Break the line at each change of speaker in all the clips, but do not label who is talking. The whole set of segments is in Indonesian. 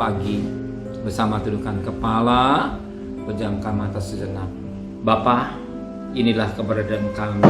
pagi bersama tundukkan kepala, pejamkan mata sejenak. Bapa, inilah keberadaan kami.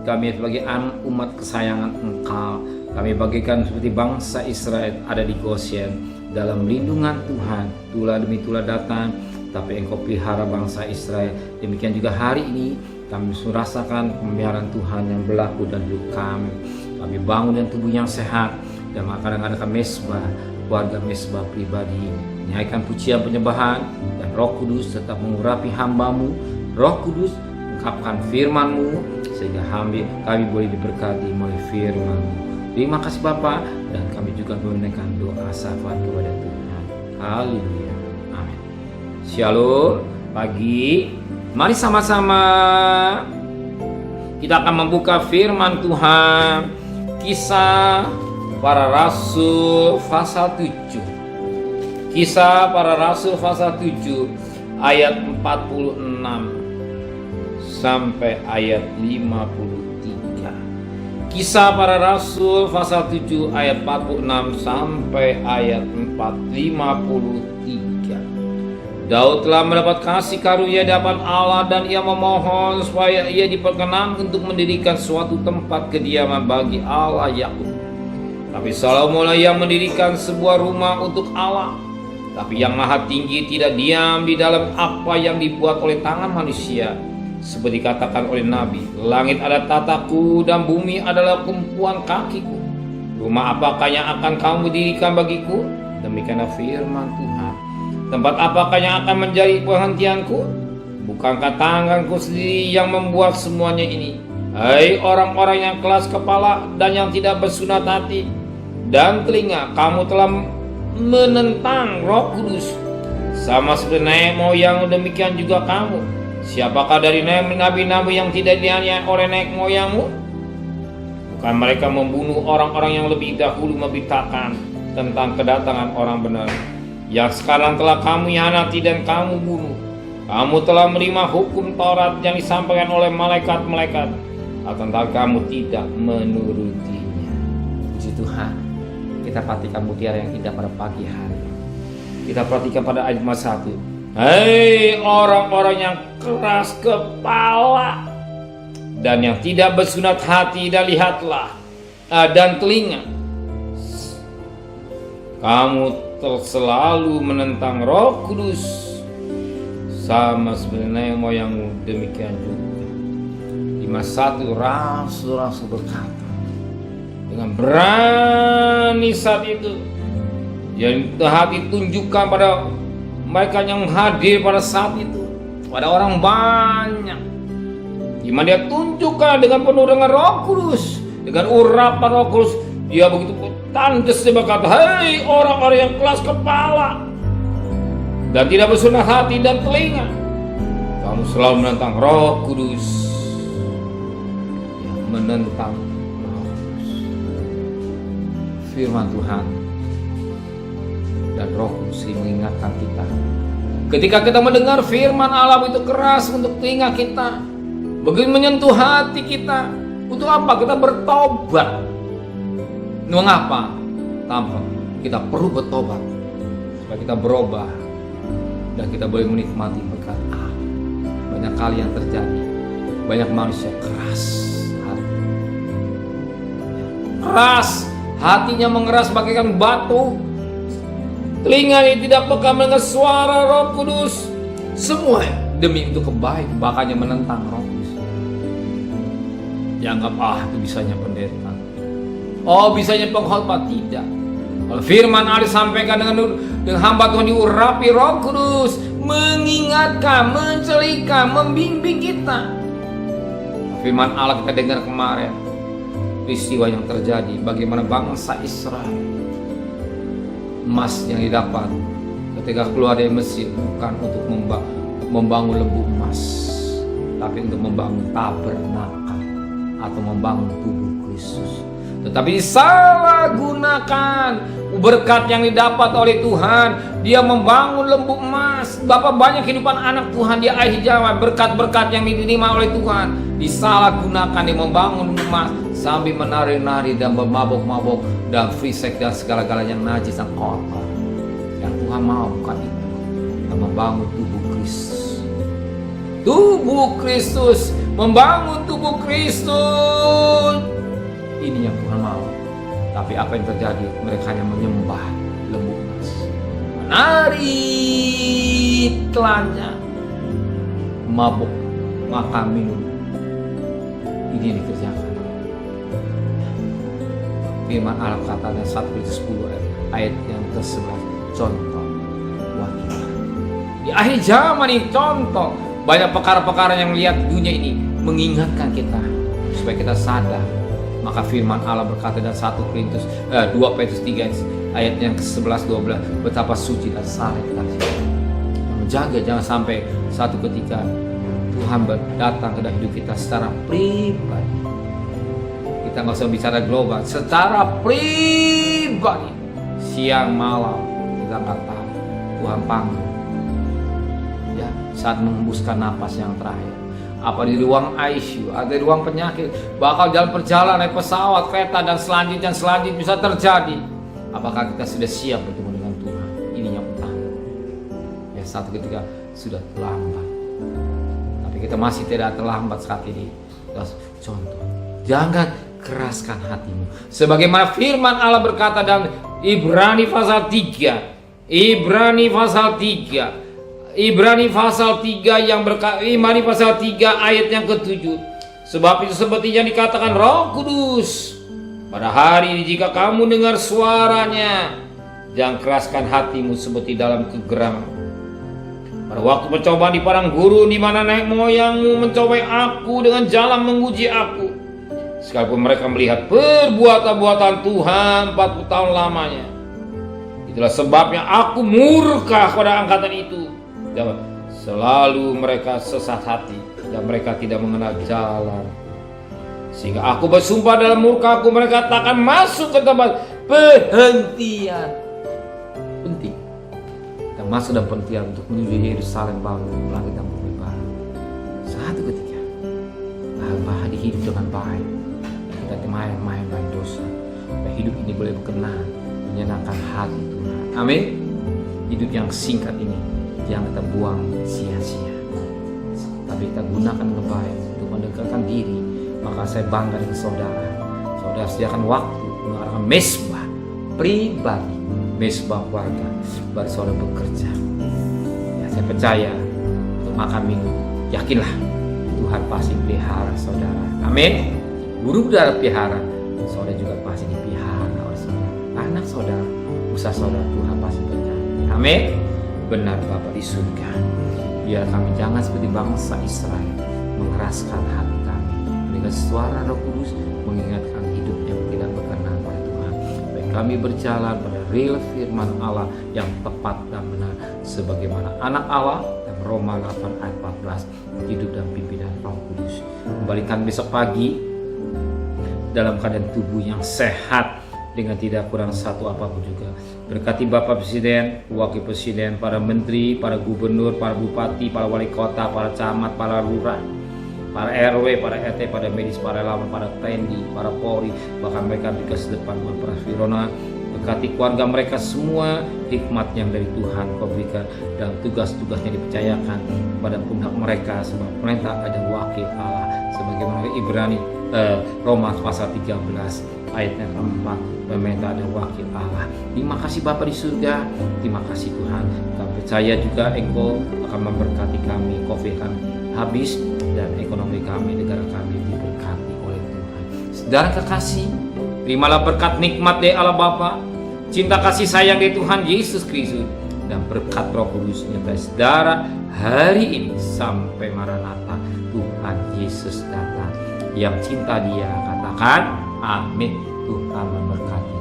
Kami sebagai anak umat kesayangan Engkau, kami bagikan seperti bangsa Israel ada di Goshen dalam lindungan Tuhan. Tulah demi tulah datang, tapi Engkau pelihara bangsa Israel. Demikian juga hari ini kami merasakan pemeliharaan Tuhan yang berlaku dan hidup kami. Kami bangun dengan tubuh yang sehat dan mengadakan mesbah, keluarga mesbah pribadi, menyanyikan pujian penyembahan, dan Roh Kudus tetap mengurapi hamba-Mu. Roh Kudus ungkapkan firman-Mu sehingga kami boleh diberkati oleh firman-Mu. Terima kasih Bapa, dan kami juga menaikkan doa syafaat kepada Tuhan. Haleluya. Amin. Shalom. Pagi, mari sama-sama kita akan membuka firman Tuhan. Kisah Para Rasul pasal 7. Kisah Para Rasul pasal 7 ayat 46 sampai ayat 53. Kisah Para Rasul pasal 7 ayat 46 sampai ayat 53. Daud telah mendapat kasih karunia di hadapan Allah, dan ia memohon supaya ia diperkenankan untuk mendirikan suatu tempat kediaman bagi Allah Yakub. Tapi Salomo yang mendirikan sebuah rumah untuk Allah. Tapi yang Maha Tinggi tidak diam di dalam apa yang dibuat oleh tangan manusia. Seperti dikatakan oleh Nabi, langit adalah tataku dan bumi adalah tumpuan kakiku. Rumah apakah yang akan kamu dirikan bagiku? Demikianlah firman Tuhan. Tempat apakah yang akan menjadi perhentianku? Bukankah tanganku sendiri yang membuat semuanya ini? Hai orang-orang yang keras kepala dan yang tidak bersunat hati dan telinga, kamu telah menentang Roh Kudus. Sama seperti nenek moyang, demikian juga kamu. Siapakah dari nabi-nabi yang tidak dianiaya oleh nenek moyangmu? Bukan mereka membunuh orang-orang yang lebih dahulu memberitakan tentang kedatangan orang benar, yang sekarang telah kamu hianati dan kamu bunuh. Kamu telah menerima hukum Taurat yang disampaikan oleh malaikat-malaikat, tentang kamu tidak menurutinya. Puji Tuhan, kita perhatikan mutiara yang indah pada pagi hari. Kita perhatikan pada ayat 1. Hei orang-orang yang keras kepala dan yang tidak bersunat hati, dan lihatlah dan telinga, kamu selalu menentang Roh Kudus, sama seperti nenek moyangmu, demikian juga. 51 rasul-rasul berkata dengan berani saat itu, yang hati tunjukkan pada mereka yang hadir pada saat itu, pada orang banyak, di mana dia tunjukkan dengan penuh dengan Roh Kudus, dengan urapan Roh Kudus. Dia begitu tandes, dia berkata, hei orang-orang yang keras kepala dan tidak bersunat hati dan telinga, kamu selalu menentang Roh Kudus. Ya, menentang Roh Kudus. Firman Tuhan dan Roh Kudus mengingatkan kita, ketika kita mendengar firman Allah itu keras untuk telinga kita, begitu menyentuh hati kita. Untuk apa? Kita bertobat. Mengapa? Tanpa kita perlu bertobat supaya kita berubah dan kita boleh menikmati berkat Allah. Banyak kali yang terjadi, banyak manusia keras hati, keras hatinya, mengeras bagaikan batu, telinganya tidak peka mendengar suara Roh Kudus. Semua demi untuk kebaikan, bahkannya menentang Roh Kudus. Dianggap itu bisanya pendeta, bisanya pengkhotbah. Tidak. Kalau firman Allah disampaikan dengan hamba Tuhan diurapi Roh Kudus, mengingatkan, mencelikan, membimbing kita. Firman Allah kita dengar kemarin, peristiwa yang terjadi, bagaimana bangsa Israel, emas yang didapat ketika keluar dari Mesir bukan untuk membangun lembu emas, tapi untuk membangun tabernakel atau membangun tubuh Kristus. Tetapi disalahgunakan berkat yang didapat oleh Tuhan. Dia membangun lembu emas. Bapak, banyak kehidupan anak Tuhan di akhir zaman, berkat-berkat yang diterima oleh Tuhan disalahgunakan. Dia membangun emas sambil menari-nari dan bermabuk-mabuk dan free sex dan segala-galanya yang najis dan kotor, yang Tuhan mau bukan itu, yang membangun tubuh Kristus. Tubuh Kristus, membangun tubuh Kristus. Ini yang Tuhan mau. Tapi apa yang terjadi? Mereka hanya menyembah lembu emas, menari telanjang, mabuk, makan minum. Ini yang dikerjakan. Firman Allah katanya 1 Korintus 10 ayat yang ke-11, contoh wakil. Di akhir zaman ini contoh. Banyak perkara-perkara yang melihat dunia ini mengingatkan kita supaya kita sadar. Maka firman Allah berkata dalam 2 Petrus 3 ayat yang ke-11 12, betapa suci dan saleh kita menjaga jangan sampai satu ketika Tuhan datang ke dalam hidup kita secara pribadi. Kita nggak usah bicara global, secara pribadi, siang malam kita nggak tahu Tuhan panggil. Ya, saat mengembuskan napas yang terakhir, apa di ruang ICU, ada di ruang penyakit, bakal jalan perjalanan naik pesawat, kereta dan selanjutnya bisa terjadi. Apakah kita sudah siap bertemu dengan Tuhan? Ini yang utama. Ya, satu ketika sudah terlambat, tapi kita masih tidak terlambat saat ini. Contoh, jangan keraskan hatimu. Sebagaimana firman Allah berkata dalam Ibrani pasal 3, Ibrani pasal 3 yang berkata, Ibrani pasal 3 ayat yang ke-7. Sebab itu seperti yang dikatakan Roh Kudus, pada hari ini jika kamu dengar suaranya, jangan keraskan hatimu seperti dalam kegeraman. Pada waktu percobaan di padang gurun, di mana nenek moyangmu mencobai aku dengan jalan menguji aku, sekalipun mereka melihat perbuatan-buatan Tuhan 40 tahun lamanya. Itulah sebabnya aku murka pada angkatan itu. Selalu mereka sesat hati dan mereka tidak mengenal jalan. Sehingga aku bersumpah dalam murkaku, mereka tak akan masuk ke tempat perhentian. Penting. Kita masuk dalam perhentian untuk menuju Yerusalem baru, langit dan bumi baru. Satu ketika bahwa hidup dengan baik, kita main-main dosa, supaya hidup ini boleh berkenan, menyenangkan hati Tuhan. Amin. Hidup yang singkat ini jangan kita buang sia-sia, tapi kita gunakan dengan baik untuk mendekatkan diri. Maka saya bangga dengan saudara. Saudara sediakan waktu mengadakan mesbah pribadi, mesbah keluarga, baru saudara bekerja. Ya, saya percaya untuk makan minum, yakinlah Tuhan pasti pelihara saudara. Amin. Guru udara pelihara, saudara juga pasti dipelihara oleh saudara. Anak saudara, usaha saudara, Tuhan pasti berkati. Amin. Benar Bapa di surga, biar kami jangan seperti bangsa Israel mengeraskan hati kami dengan suara Roh Kudus, mengingatkan hidup yang tidak berkenan pada Tuhan. Baik kami berjalan pada real firman Allah yang tepat dan benar, sebagaimana anak Allah dan Roma 8 ayat 14, hidup dan pimpinan Roh Kudus. Kembalikan besok pagi dalam keadaan tubuh yang sehat, dengan tidak kurang satu apapun juga. Berkati Bapak Presiden, Wakil Presiden, para Menteri, para Gubernur, para Bupati, para Wali Kota, para Camat, para Lurah, para RW, para RT, para medis, para relawan, para TNI, para Polri, bahkan mereka di ke depan para Firona. Berkati keluarga mereka semua, hikmat yang dari Tuhan Kau berikan, dan tugas-tugasnya dipercayakan kepada pundak mereka, sebab perintah ada wakil Allah, sebagaimana Ibrani Roma pasal 13 ayat yang keempat, meminta ada wakil Allah. Terima kasih Bapa di surga, terima kasih Tuhan. Kami percaya juga Engkau akan memberkati kami, COVID akan habis, dan ekonomi kami, negara kami diberkati oleh Tuhan. Saudara kekasih, terimalah berkat nikmat dari Allah Bapa, cinta kasih sayang dari Tuhan Yesus Kristus, dan berkat Roh Kudus menyertai saudara hari ini sampai Maranatha Tuhan Yesus datang. Yang cinta Dia katakan amin. Tuhan memberkati.